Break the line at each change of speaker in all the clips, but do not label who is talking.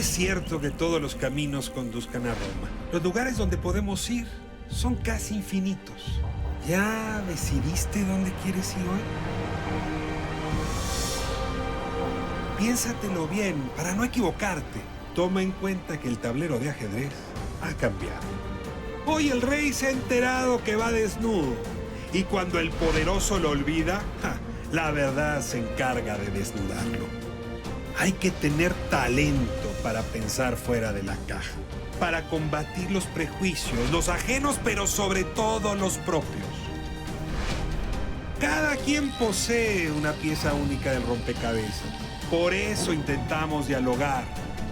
es cierto que todos los caminos conduzcan a Roma. Los lugares donde podemos ir son casi infinitos. ¿Ya decidiste dónde quieres ir hoy? Piénsatelo bien para no equivocarte. Toma en cuenta que el tablero de ajedrez ha cambiado. Hoy el rey se ha enterado que va desnudo. Y cuando el poderoso lo olvida, la verdad se encarga de desnudarlo. Hay que tener talento para pensar fuera de la caja, para combatir los prejuicios, los ajenos, pero sobre todo los propios. Cada quien posee una pieza única del rompecabezas. Por eso intentamos dialogar,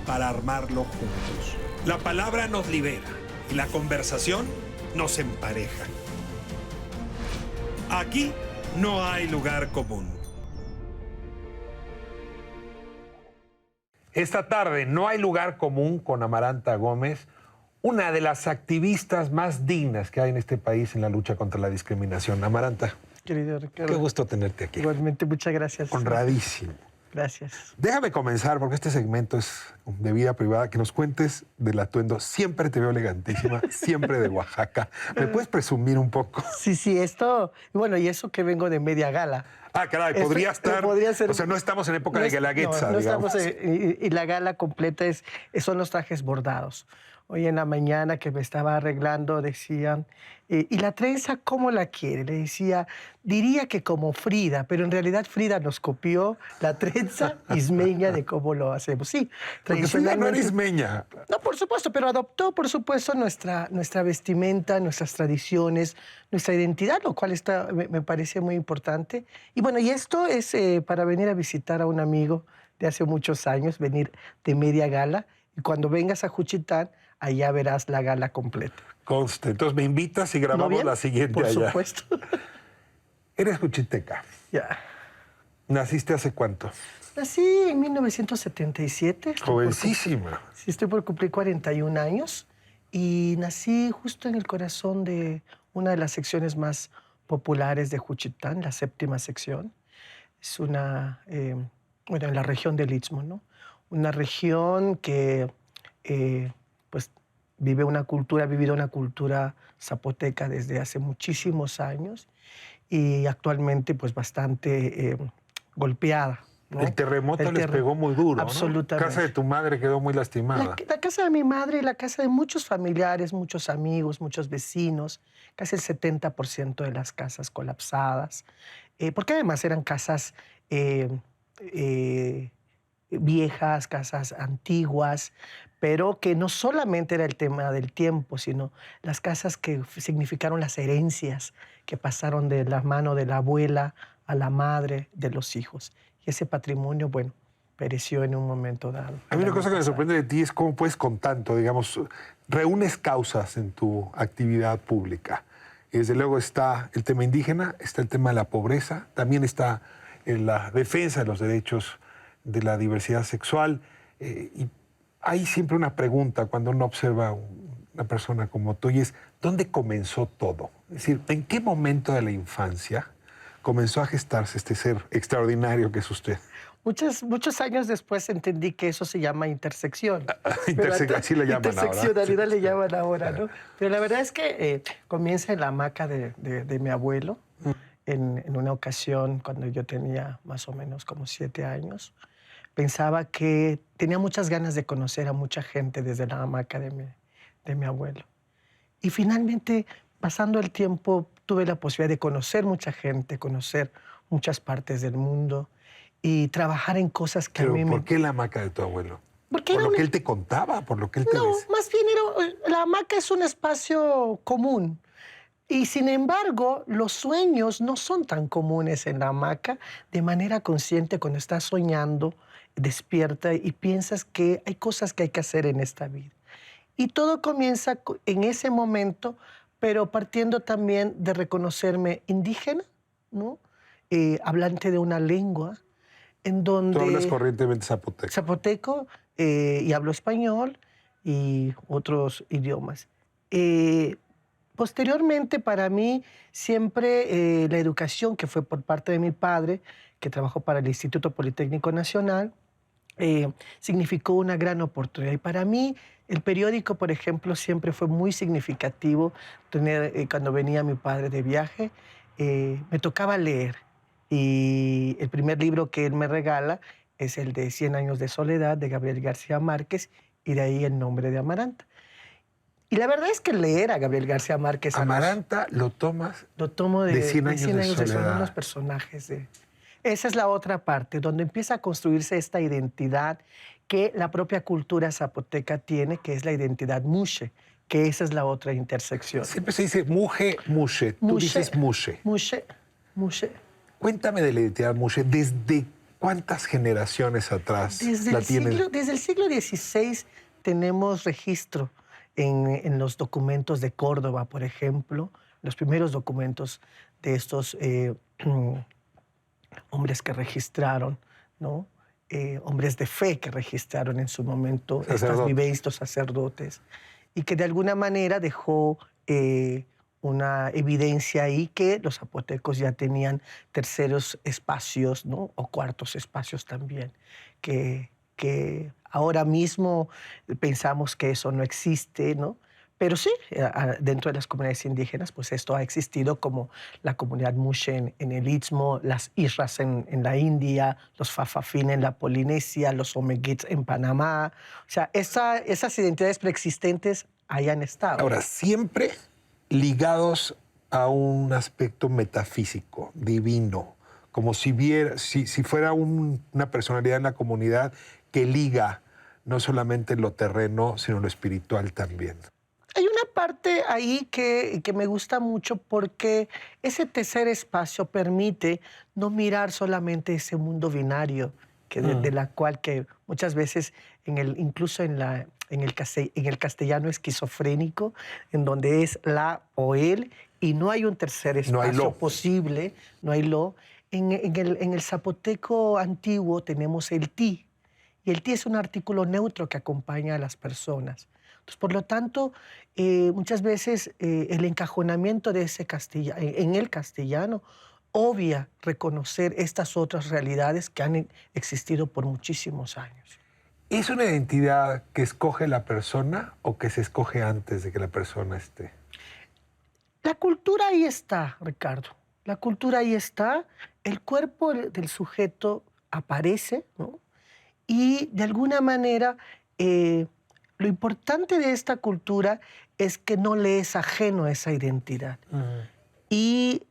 para armarlo juntos. La palabra nos libera y la conversación nos empareja. Aquí no hay lugar común.
Esta tarde no hay lugar común con Amaranta Gómez, una de las activistas más dignas que hay en este país en la lucha contra la discriminación. Amaranta,
querido Ricardo,
qué gusto tenerte aquí.
Igualmente, muchas gracias.
Honradísimo.
Gracias.
Déjame comenzar, porque este segmento es de vida privada, que nos cuentes del atuendo. Siempre te veo elegantísima, siempre de Oaxaca. ¿Me puedes presumir un poco?
Sí, esto, bueno, y eso que vengo de media gala.
Ah, caray, podría estar,
podría ser,
o sea, no estamos en época de Guelaguetza,
no
digamos.
estamos, y la gala completa son los trajes bordados. Hoy en la mañana que me estaba arreglando decían, ¿y la trenza cómo la quiere? Le decía, diría que como Frida, pero en realidad Frida nos copió la trenza ismeña de cómo lo hacemos. Sí,
porque Frida no era ismeña.
No, por supuesto, pero adoptó, por supuesto, nuestra vestimenta, nuestras tradiciones, nuestra identidad, lo cual me parece muy importante. Y bueno, y esto es para venir a visitar a un amigo de hace muchos años, venir de media gala, y cuando vengas a Juchitán, allá verás la gala completa.
Conste. Entonces me invitas y grabamos la siguiente
por
allá.
Por supuesto.
Eres juchiteca.
Ya.
¿Naciste hace cuánto?
Nací en 1977.
Jovencísima.
Sí, estoy por cumplir 41 años. Y nací justo en el corazón de una de las secciones más populares de Juchitán, la séptima sección. Es una, bueno, en la región del Istmo, ¿no? Una región que pues ha vivido una cultura zapoteca desde hace muchísimos años y actualmente pues bastante golpeada, ¿no?
El terremoto les pegó muy duro,
absolutamente.
¿no? La casa de tu madre quedó muy lastimada.
La casa de mi madre y la casa de muchos familiares, muchos amigos, muchos vecinos, casi el 70% de las casas colapsadas, porque además eran casas viejas, casas antiguas, pero que no solamente era el tema del tiempo, sino las casas que significaron las herencias que pasaron de la mano de la abuela a la madre de los hijos. Y ese patrimonio, bueno, pereció en un momento dado.
A mí una cosa que me sorprende de ti es cómo puedes con tanto, digamos, reúnes causas en tu actividad pública. Y desde luego está el tema indígena, está el tema de la pobreza, también está la defensa de los derechos de la diversidad sexual. Y hay siempre una pregunta cuando uno observa a una persona como tú y es, ¿dónde comenzó todo? Es decir, ¿en qué momento de la infancia comenzó a gestarse este ser extraordinario que es usted?
Muchos años después entendí que eso se llama intersección.
Así le llaman ahora.
Interseccionalidad le llaman ahora, ¿no? Pero la verdad es que comienza en la hamaca de mi abuelo, en una ocasión cuando yo tenía más o menos como 7 años. Pensaba que tenía muchas ganas de conocer a mucha gente desde la hamaca de mi abuelo. Y finalmente, pasando el tiempo, tuve la posibilidad de conocer mucha gente, conocer muchas partes del mundo y trabajar en cosas que
Pero
a mí
¿por qué la hamaca de tu abuelo?
Porque
¿Por lo que él te contaba? ¿Por lo que él te decía?
No, más bien la hamaca es un espacio común. Y sin embargo, los sueños no son tan comunes en la hamaca de manera consciente cuando estás soñando, despierta y piensas que hay cosas que hay que hacer en esta vida. Y todo comienza en ese momento, pero partiendo también de reconocerme indígena, ¿no? Hablante de una lengua, en donde...
Tú hablas corrientemente zapoteco.
Zapoteco, y hablo español y otros idiomas. Posteriormente, para mí, siempre la educación que fue por parte de mi padre, que trabajó para el Instituto Politécnico Nacional, significó una gran oportunidad. Y para mí, el periódico, por ejemplo, siempre fue muy significativo. Cuando venía mi padre de viaje, me tocaba leer. Y el primer libro que él me regala es el de 100 años de soledad, de Gabriel García Márquez, y de ahí el nombre de Amaranta. Y la verdad es que leer a Gabriel García Márquez...
Amaranta lo tomas
lo tomo
de 100
de
años
100
de
años de soledad,
soledad.
los personajes de... Esa es la otra parte, donde empieza a construirse esta identidad que la propia cultura zapoteca tiene, que es la identidad mushe, que esa es la otra intersección.
Siempre se dice muje, mushe. Tú dices mushe.
Mushe, mushe.
Cuéntame de la identidad mushe. ¿Desde cuántas generaciones atrás la tienes?
Desde el siglo XVI tenemos registro en los documentos de Córdoba, por ejemplo, los primeros documentos de estos hombres que registraron, ¿no? Hombres de fe que registraron en su momento estas vivencias, estos sacerdotes, y que de alguna manera dejó una evidencia ahí que los zapotecos ya tenían terceros espacios, ¿no? O cuartos espacios también, que ahora mismo pensamos que eso no existe, ¿no? Pero sí, dentro de las comunidades indígenas, pues esto ha existido, como la comunidad mushe en el Istmo, las Isras en la India, los Fafafin en la Polinesia, los Omeguits en Panamá. O sea, esas identidades preexistentes ahí han estado.
Ahora, siempre ligados a un aspecto metafísico, divino, como si fuera una personalidad en la comunidad que liga no solamente lo terreno, sino lo espiritual también.
Hay una parte ahí que me gusta mucho, porque ese tercer espacio permite no mirar solamente ese mundo binario, de la cual que muchas veces, incluso en el castellano esquizofrénico, en donde es la o el, y no hay un tercer espacio posible, no hay lo. En el zapoteco antiguo tenemos el ti, y el ti es un artículo neutro que acompaña a las personas. Entonces, por lo tanto, muchas veces el encajonamiento de en el castellano obvia reconocer estas otras realidades que han existido por muchísimos años.
¿Es una identidad que escoge la persona o que se escoge antes de que la persona esté?
La cultura ahí está, Ricardo. La cultura ahí está. El cuerpo del sujeto aparece, ¿no? Y de alguna manera... lo importante de esta cultura es que no le es ajeno a esa identidad. Y,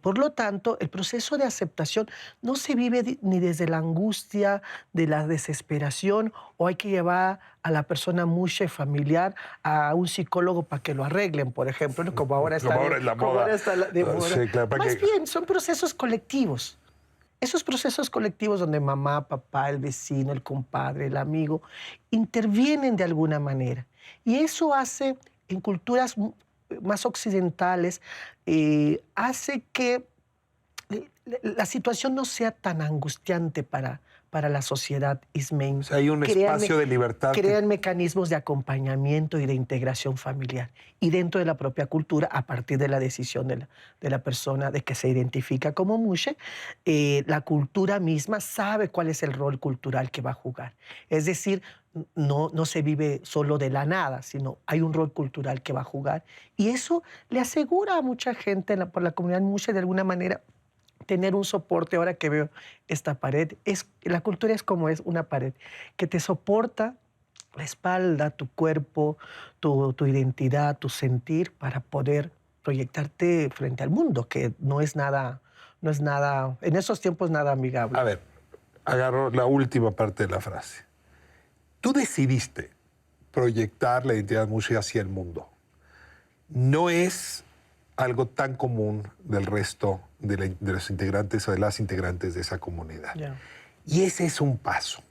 por lo tanto, el proceso de aceptación no se vive ni desde la angustia, de la desesperación, o hay que llevar a la persona mushe familiar a un psicólogo para que lo arreglen, por ejemplo, ¿no? Como ahora está de moda. Sí, claro, más bien, son procesos colectivos. Esos procesos colectivos donde mamá, papá, el vecino, el compadre, el amigo, intervienen de alguna manera. Y eso hace, en culturas más occidentales, hace que la situación no sea tan angustiante para la sociedad ismeña.
O sea, hay un espacio de libertad.
Crean mecanismos de acompañamiento y de integración familiar. Y dentro de la propia cultura, a partir de la decisión de la persona de que se identifica como mushe, la cultura misma sabe cuál es el rol cultural que va a jugar. Es decir, no se vive solo de la nada, sino hay un rol cultural que va a jugar. Y eso le asegura a mucha gente por la comunidad mushe, de alguna manera, tener un soporte. Ahora que veo esta pared, la cultura es como es una pared que te soporta la espalda, tu cuerpo, tu identidad, tu sentir, para poder proyectarte frente al mundo, que no es nada, en esos tiempos, nada amigable.
A ver, agarro la última parte de la frase. Tú decidiste proyectar la identidad mushe hacia el mundo. No es algo tan común del resto de los integrantes o de las integrantes de esa comunidad.
Yeah.
Y ese es un paso.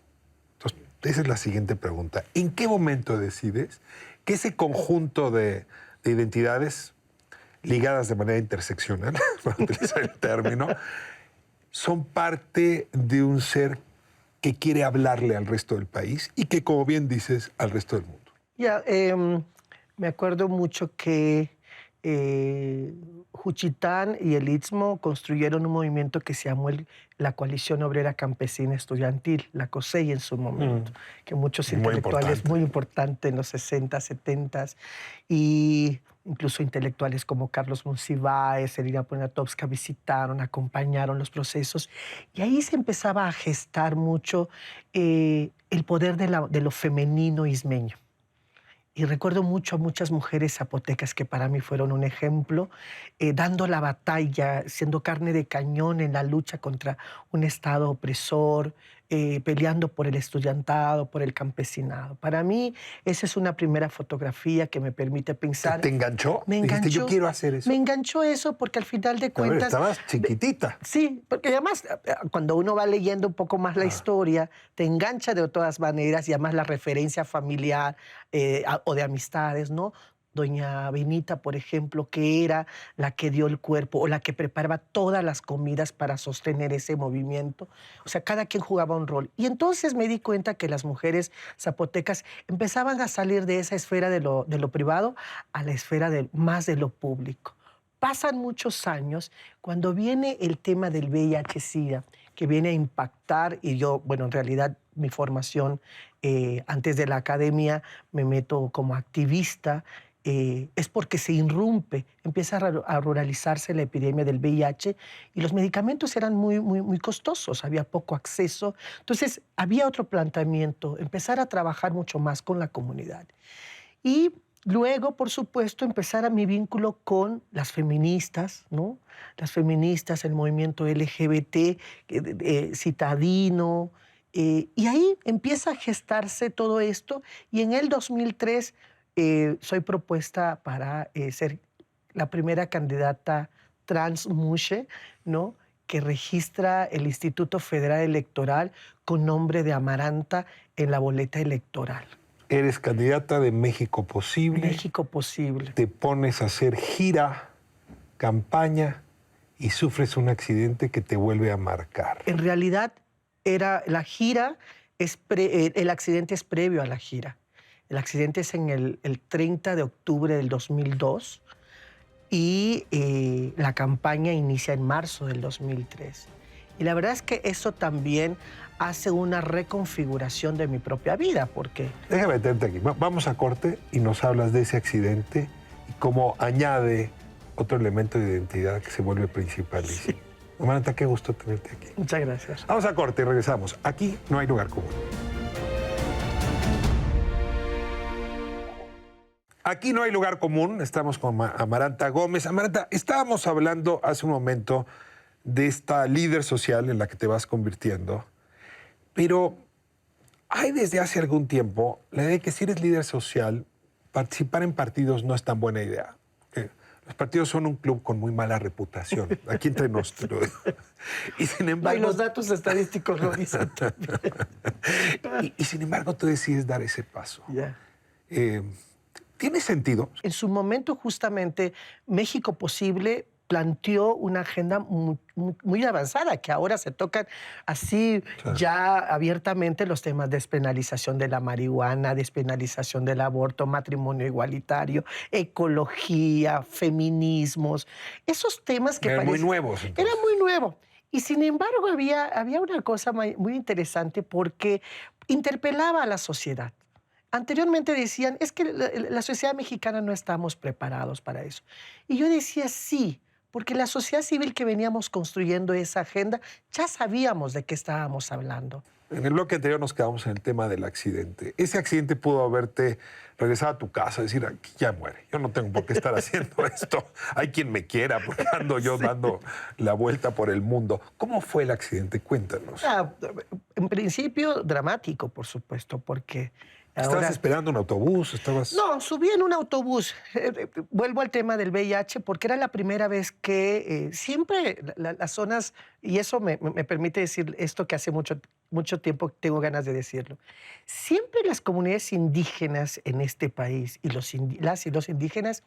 Entonces, esa es la siguiente pregunta. ¿En qué momento decides que ese conjunto de identidades ligadas de manera interseccional, para utilizar el término, son parte de un ser que quiere hablarle al resto del país y que, como bien dices, al resto del mundo?
Me acuerdo mucho que Juchitán y el Istmo construyeron un movimiento que se llamó la Coalición Obrera Campesina Estudiantil, la COSEI en su momento, que muchos intelectuales, muy importante en los 60, 70, y incluso intelectuales como Carlos Monsiváis, Elina Poniatowska visitaron, acompañaron los procesos, y ahí se empezaba a gestar mucho el poder de lo femenino ismeño. Y recuerdo mucho a muchas mujeres zapotecas que para mí fueron un ejemplo, dando la batalla, siendo carne de cañón en la lucha contra un Estado opresor, peleando por el estudiantado, por el campesinado. Para mí, esa es una primera fotografía que me permite pensar.
¿Te enganchó?
Me enganchó.
Dijiste, yo quiero hacer eso.
Me enganchó eso porque al final de cuentas...
Estabas chiquitita.
Sí, porque además cuando uno va leyendo un poco más la historia, te engancha de todas maneras y además la referencia familiar o de amistades, ¿no? Doña Benita, por ejemplo, que era la que dio el cuerpo o la que preparaba todas las comidas para sostener ese movimiento. O sea, cada quien jugaba un rol. Y entonces me di cuenta que las mujeres zapotecas empezaban a salir de esa esfera de lo privado a la esfera más de lo público. Pasan muchos años, cuando viene el tema del VIH-Sida, que viene a impactar, y yo, bueno, en realidad mi formación antes de la academia me meto como activista, es porque se irrumpe, empieza a ruralizarse la epidemia del VIH y los medicamentos eran muy costosos, había poco acceso. Entonces, había otro planteamiento, empezar a trabajar mucho más con la comunidad. Y luego, por supuesto, empezar a mi vínculo con las feministas, ¿no? Las feministas, el movimiento LGBT, citadino, y ahí empieza a gestarse todo esto y en el 2003 soy propuesta para ser la primera candidata trans mushe, ¿no? Que registra el Instituto Federal Electoral con nombre de Amaranta en la boleta electoral.
Eres candidata de México Posible.
México Posible.
Te pones a hacer gira, campaña y sufres un accidente que te vuelve a marcar.
En realidad, era la gira, el accidente es previo a la gira. El accidente es en el 30 de octubre del 2002 y la campaña inicia en marzo del 2003. Y la verdad es que eso también hace una reconfiguración de mi propia vida, porque...
Déjame meterte aquí. Vamos a corte y nos hablas de ese accidente y cómo añade otro elemento de identidad que se vuelve principal. Sí. Amaranta, qué gusto tenerte aquí.
Muchas gracias.
Vamos a corte y regresamos. Aquí no hay lugar común. Aquí no hay lugar común. Estamos con Amaranta Gómez. Amaranta, estábamos hablando hace un momento de esta líder social en la que te vas convirtiendo, pero hay desde hace algún tiempo la idea de que si eres líder social, participar en partidos no es tan buena idea. Los partidos son un club con muy mala reputación. Aquí entre nosotros. Y sin embargo...
Y los datos estadísticos lo dicen también.
y sin embargo tú decides dar ese paso.
Yeah.
¿Tiene sentido?
En su momento, justamente, México Posible planteó una agenda muy avanzada, que ahora se tocan así ya abiertamente los temas de despenalización de la marihuana, despenalización del aborto, matrimonio igualitario, ecología, feminismos, esos temas que
eran muy nuevos.
Entonces. Era muy nuevo. Y sin embargo había una cosa muy interesante porque interpelaba a la sociedad. Anteriormente decían, es que la sociedad mexicana no estamos preparados para eso. Y yo decía, sí, porque la sociedad civil que veníamos construyendo esa agenda, ya sabíamos de qué estábamos hablando.
En el bloque anterior nos quedamos en el tema del accidente. Ese accidente pudo haberte regresado a tu casa, decir, aquí ya muere, yo no tengo por qué estar haciendo esto. Hay quien me quiera, porque ando yo dando la vuelta por el mundo. ¿Cómo fue el accidente? Cuéntanos.
En principio, dramático, por supuesto, porque...
¿Estabas esperando un autobús?
No, subí en un autobús. Vuelvo al tema del VIH porque era la primera vez que siempre las zonas, y eso me permite decir esto que hace mucho tiempo tengo ganas de decirlo, siempre las comunidades indígenas en este país y las y los indígenas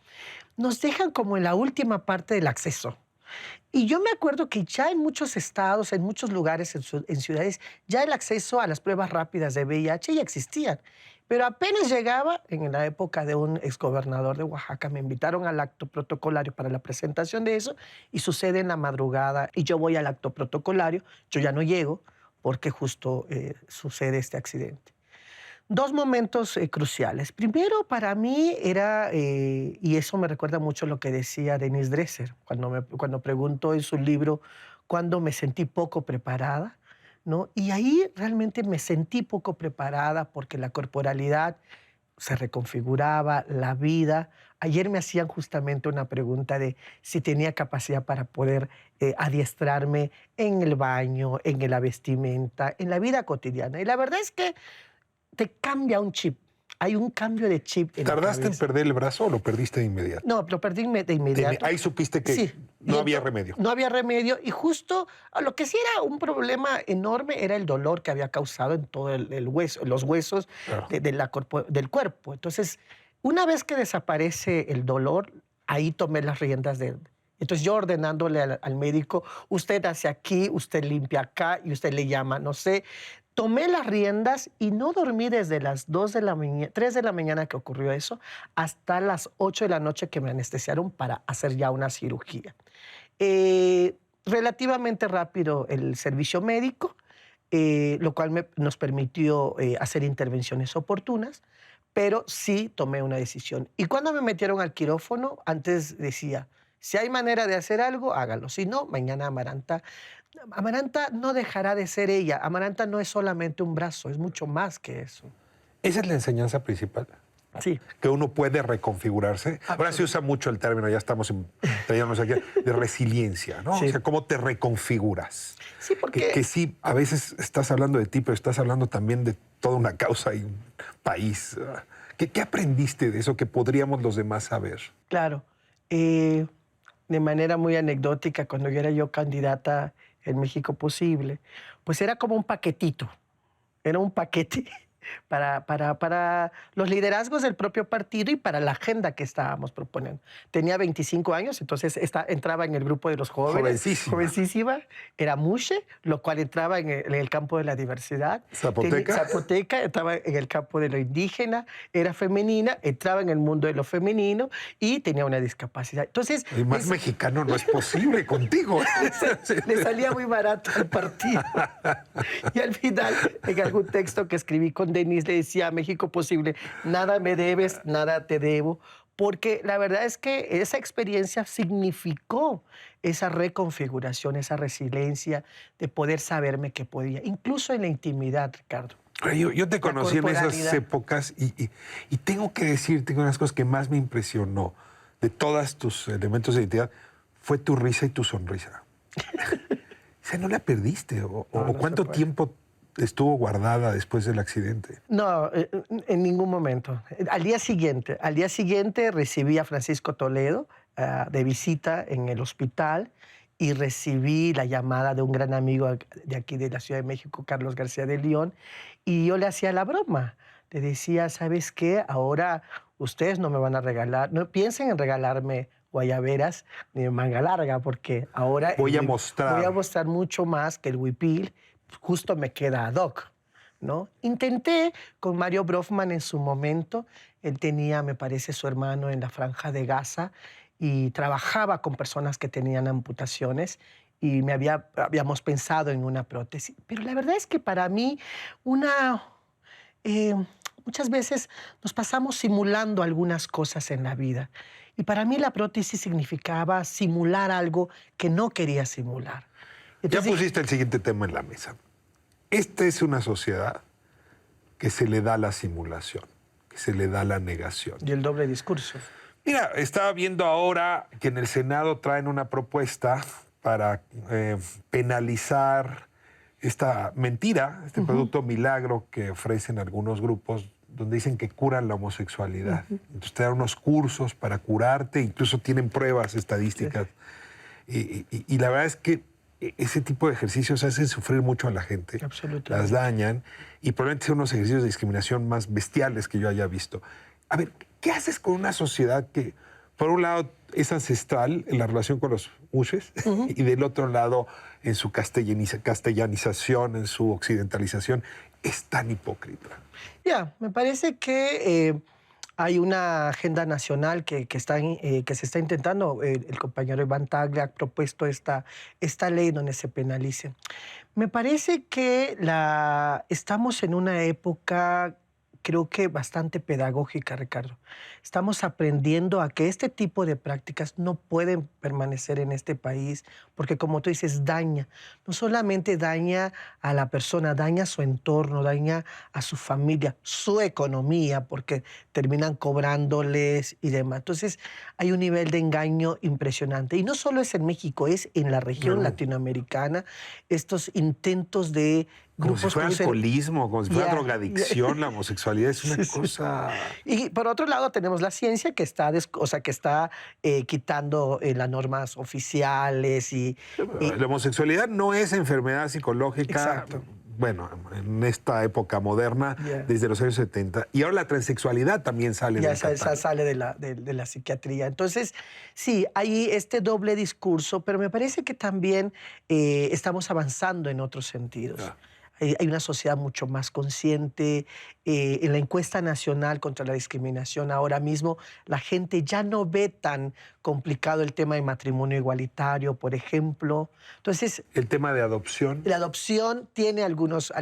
nos dejan como en la última parte del acceso. Y yo me acuerdo que ya en muchos estados, en muchos lugares, en ciudades, ya el acceso a las pruebas rápidas de VIH ya existían. Pero apenas llegaba, en la época de un exgobernador de Oaxaca, me invitaron al acto protocolario para la presentación de eso y sucede en la madrugada y yo voy al acto protocolario, yo ya no llego porque justo sucede este accidente. Dos momentos cruciales. Primero, para mí era, y eso me recuerda mucho lo que decía Denise Dresser, cuando preguntó en su libro cuándo me sentí poco preparada, ¿no? Y ahí realmente me sentí poco preparada porque la corporalidad se reconfiguraba, la vida. Ayer me hacían justamente una pregunta de si tenía capacidad para poder adiestrarme en el baño, en la vestimenta, en la vida cotidiana. Y la verdad es que te cambia un chip. Hay un cambio de chip en la
¿Tardaste en
cabeza.
perder el brazo o lo perdiste de inmediato?
No, lo perdí de inmediato.
Ahí supiste que
Sí.
no
Y
había remedio.
No había remedio. Y justo lo que sí era un problema enorme era el dolor que había causado en todo el hueso, los huesos
Claro.
del cuerpo. Entonces, una vez que desaparece el dolor, ahí tomé las riendas de... Entonces yo ordenándole al médico, usted hace aquí, usted limpia acá y usted le llama, no sé. Tomé las riendas y no dormí desde las 3 de la mañana que ocurrió eso, hasta las 8 de la noche que me anestesiaron para hacer ya una cirugía. Relativamente rápido el servicio médico, lo cual nos permitió hacer intervenciones oportunas, pero sí tomé una decisión. Y cuando me metieron al quirófano, antes decía, si hay manera de hacer algo, hágalo. Si no, mañana Amaranta no dejará de ser ella. Amaranta no es solamente un brazo, es mucho más que eso.
Esa es la enseñanza principal.
Sí.
Que uno puede reconfigurarse. Ahora se usa mucho el término, ya estamos trayéndonos aquí, de resiliencia, ¿no?
Sí.
O sea, cómo te reconfiguras.
Sí, porque...
Que sí, a veces estás hablando de ti, pero estás hablando también de toda una causa y un país. ¿Qué aprendiste de eso que podríamos los demás saber?
Claro. De manera muy anecdótica, cuando yo era candidata en México Posible, pues era como un paquetito. Era un paquete para los liderazgos del propio partido y para la agenda que estábamos proponiendo. Tenía 25 años, entonces entraba en el grupo de los jóvenes.
Jovencísima.
Jovencísima. Era Mushe, lo cual entraba en el campo de la diversidad.
Zapoteca.
Zapoteca, entraba en el campo de lo indígena, era femenina, entraba en el mundo de lo femenino y tenía una discapacidad. Entonces,
Y más mexicano no es posible contigo.
le salía muy barato al partido. Y al final, en algún texto que escribí con Denise, le decía a México Posible, nada me debes, nada te debo, porque la verdad es que esa experiencia significó esa reconfiguración, esa resiliencia de poder saberme que podía, incluso en la intimidad, Ricardo.
Yo te conocí en esas épocas y tengo que decirte que una de las cosas que más me impresionó de todos tus elementos de identidad fue tu risa y tu sonrisa. O sea, no la perdiste. ¿O cuánto tiempo estuvo guardada después del accidente?
No, en ningún momento. Al día siguiente recibí a Francisco Toledo de visita en el hospital y recibí la llamada de un gran amigo de aquí de la Ciudad de México, Carlos García de León, y yo le hacía la broma. Le decía, ¿sabes qué? Ahora ustedes no me van a regalar, no piensen en regalarme guayaberas ni manga larga, porque ahora
voy a mostrar
mucho más que el huipil. Justo me queda ad hoc, ¿no? Intenté con Mario Brofman en su momento. Él tenía, me parece, su hermano en la Franja de Gaza y trabajaba con personas que tenían amputaciones y habíamos pensado en una prótesis. Pero la verdad es que para mí muchas veces nos pasamos simulando algunas cosas en la vida. Y para mí la prótesis significaba simular algo que no quería simular. Entonces,
ya pusiste el siguiente tema en la mesa. Esta es una sociedad que se le da la simulación, que se le da la negación.
Y el doble discurso.
Mira, estaba viendo ahora que en el Senado traen una propuesta para penalizar esta mentira, este producto milagro que ofrecen algunos grupos donde dicen que curan la homosexualidad. Entonces te dan unos cursos para curarte, incluso tienen pruebas estadísticas. Sí. Y la verdad es que ese tipo de ejercicios hacen sufrir mucho a la gente.
Absolutamente.
Las dañan y probablemente son unos ejercicios de discriminación más bestiales que yo haya visto. A ver, ¿qué haces con una sociedad que, por un lado, es ancestral en la relación con los mushes y del otro lado, en su castellanización, en su occidentalización, es tan hipócrita?
Me parece que hay una agenda nacional que se está intentando. El compañero Iván Tagle ha propuesto esta ley donde se penalice. Me parece que estamos en una época, creo que bastante pedagógica, Ricardo. Estamos aprendiendo a que este tipo de prácticas no pueden permanecer en este país porque, como tú dices, no solamente daña a la persona, daña a su entorno, daña a su familia, su economía, porque terminan cobrándoles y demás. Entonces, hay un nivel de engaño impresionante. Y no solo es en México, es en la región latinoamericana, estos intentos de
como
grupos
si fuera alcoholismo, como si fuera drogadicción, la homosexualidad es una cosa...
Y por otro lado tenemos la ciencia que está, quitando las normas oficiales
La homosexualidad no es enfermedad psicológica.
Exacto.
Bueno, en esta época moderna, desde los años 70. Y ahora la transexualidad también sale del catálogo.
Sale de la psiquiatría. Entonces, sí, hay este doble discurso, pero me parece que también estamos avanzando en otros sentidos. Hay una sociedad mucho más consciente. En la encuesta nacional contra la discriminación, ahora mismo la gente ya no ve tan complicado el tema de matrimonio igualitario, por ejemplo. Entonces,
el tema de adopción.
La adopción tiene algunas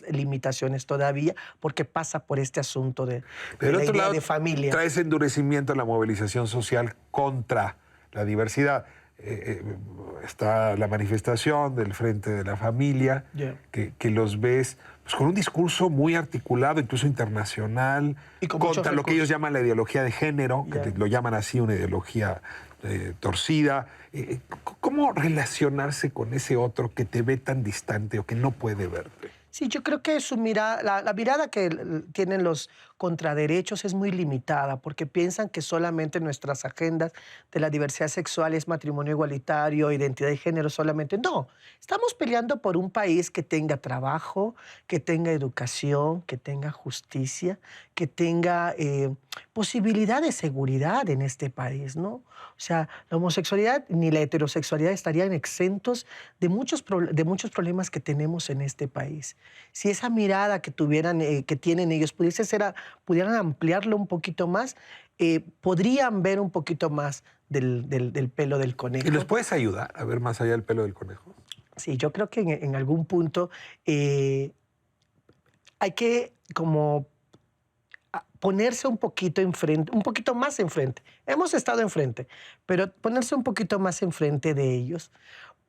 limitaciones todavía porque pasa por este asunto de la idea de familia.
Trae ese endurecimiento en la movilización social contra la diversidad. Está la manifestación del Frente de la Familia, que los ves pues, con un discurso muy articulado, incluso internacional, contra lo que ellos llaman la ideología de género, que lo llaman así, una ideología torcida. ¿Cómo relacionarse con ese otro que te ve tan distante o que no puede verte?
Sí, yo creo que la mirada que tienen los contraderechos es muy limitada porque piensan que solamente nuestras agendas de la diversidad sexual es matrimonio igualitario, identidad de género solamente. No, estamos peleando por un país que tenga trabajo, que tenga educación, que tenga justicia, que tenga posibilidad de seguridad en este país, ¿no? O sea, la homosexualidad ni la heterosexualidad estarían exentos de muchos problemas que tenemos en este país. Si esa mirada que tienen ellos pudieran ampliarlo un poquito más, podrían ver un poquito más del pelo del conejo.
¿Y los puedes ayudar a ver más allá del pelo del conejo?
Sí, yo creo que en algún punto hay que como ponerse un poquito enfrente, un poquito más enfrente. Hemos estado enfrente, pero ponerse un poquito más enfrente de ellos,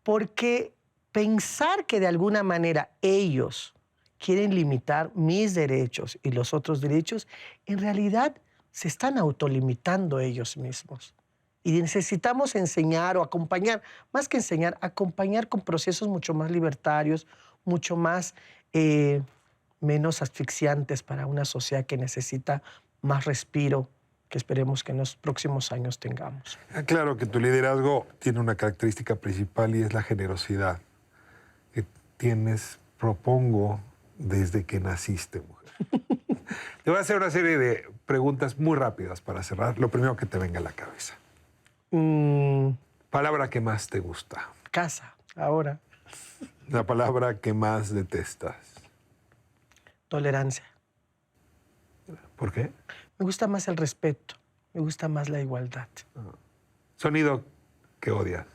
porque pensar que de alguna manera ellos quieren limitar mis derechos y los otros derechos, en realidad se están autolimitando ellos mismos. Y necesitamos enseñar o acompañar, más que enseñar, acompañar con procesos mucho más libertarios, mucho más menos asfixiantes para una sociedad que necesita más respiro, que esperemos que en los próximos años tengamos.
Claro que tu liderazgo tiene una característica principal y es la generosidad que tienes, propongo, desde que naciste, mujer. Te voy a hacer una serie de preguntas muy rápidas para cerrar. Lo primero que te venga a la cabeza. Palabra que más te gusta.
Casa, ahora.
La palabra que más detestas.
Tolerancia.
¿Por qué?
Me gusta más el respeto, me gusta más la igualdad.
Sonido que odias.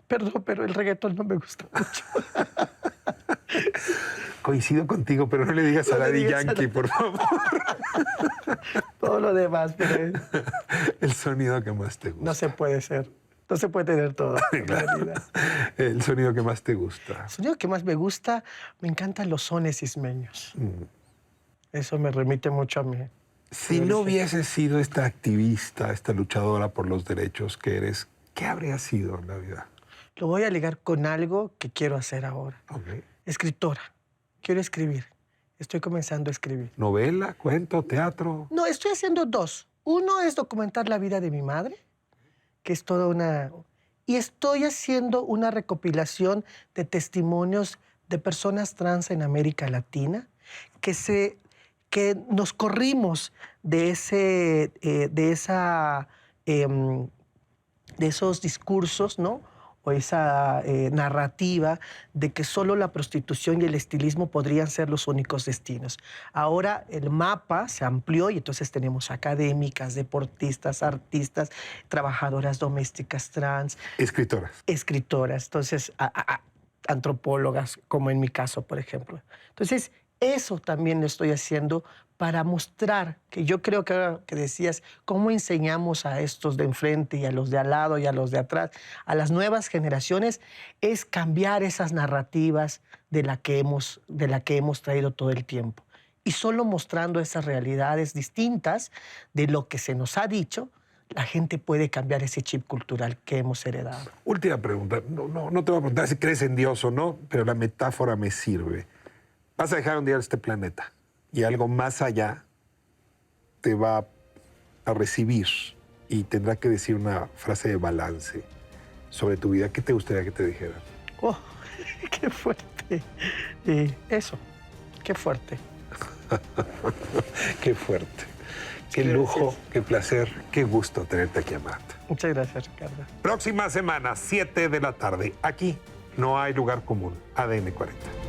Perdón, pero el reggaetón no me gusta mucho.
Coincido contigo, pero no le digas a Daddy Yankee, por favor.
Todo lo demás, pero...
El sonido que más te gusta.
No se puede ser. No se puede tener todo, en realidad.
El sonido que más te gusta.
El sonido que más me gusta, me encantan los sones ismeños. Eso me remite mucho a mí.
Si no hubieses sido esta activista, esta luchadora por los derechos que eres, ¿qué habrías sido en la vida?
Lo voy a ligar con algo que quiero hacer ahora.
Okay.
Escritora. Quiero escribir. Estoy comenzando a escribir.
¿Novela, cuento, teatro?
No, estoy haciendo dos. Uno es documentar la vida de mi madre, que es toda una... Y estoy haciendo una recopilación de testimonios de personas trans en América Latina que nos corrimos de esos discursos, ¿no? o esa narrativa de que solo la prostitución y el estilismo podrían ser los únicos destinos. Ahora el mapa se amplió y entonces tenemos académicas, deportistas, artistas, trabajadoras domésticas trans. Escritoras. Entonces, antropólogas, como en mi caso, por ejemplo. Entonces, eso también lo estoy haciendo para mostrar que yo creo que decías, ¿cómo enseñamos a estos de enfrente y a los de al lado y a los de atrás, a las nuevas generaciones? Es cambiar esas narrativas de la que hemos traído todo el tiempo. Y solo mostrando esas realidades distintas de lo que se nos ha dicho, la gente puede cambiar ese chip cultural que hemos heredado.
Última pregunta. No te voy a preguntar si crees en Dios o no, pero la metáfora me sirve. Vas a dejar un día este planeta y algo más allá te va a recibir y tendrá que decir una frase de balance sobre tu vida. ¿Qué te gustaría que te dijera?
¡Oh, qué fuerte! Eso, qué fuerte.
Qué fuerte. Qué lujo, qué placer, qué gusto tenerte aquí, Amaranta.
Muchas gracias, Ricardo.
Próxima semana, 7 de la tarde. Aquí no hay lugar común. ADN 40.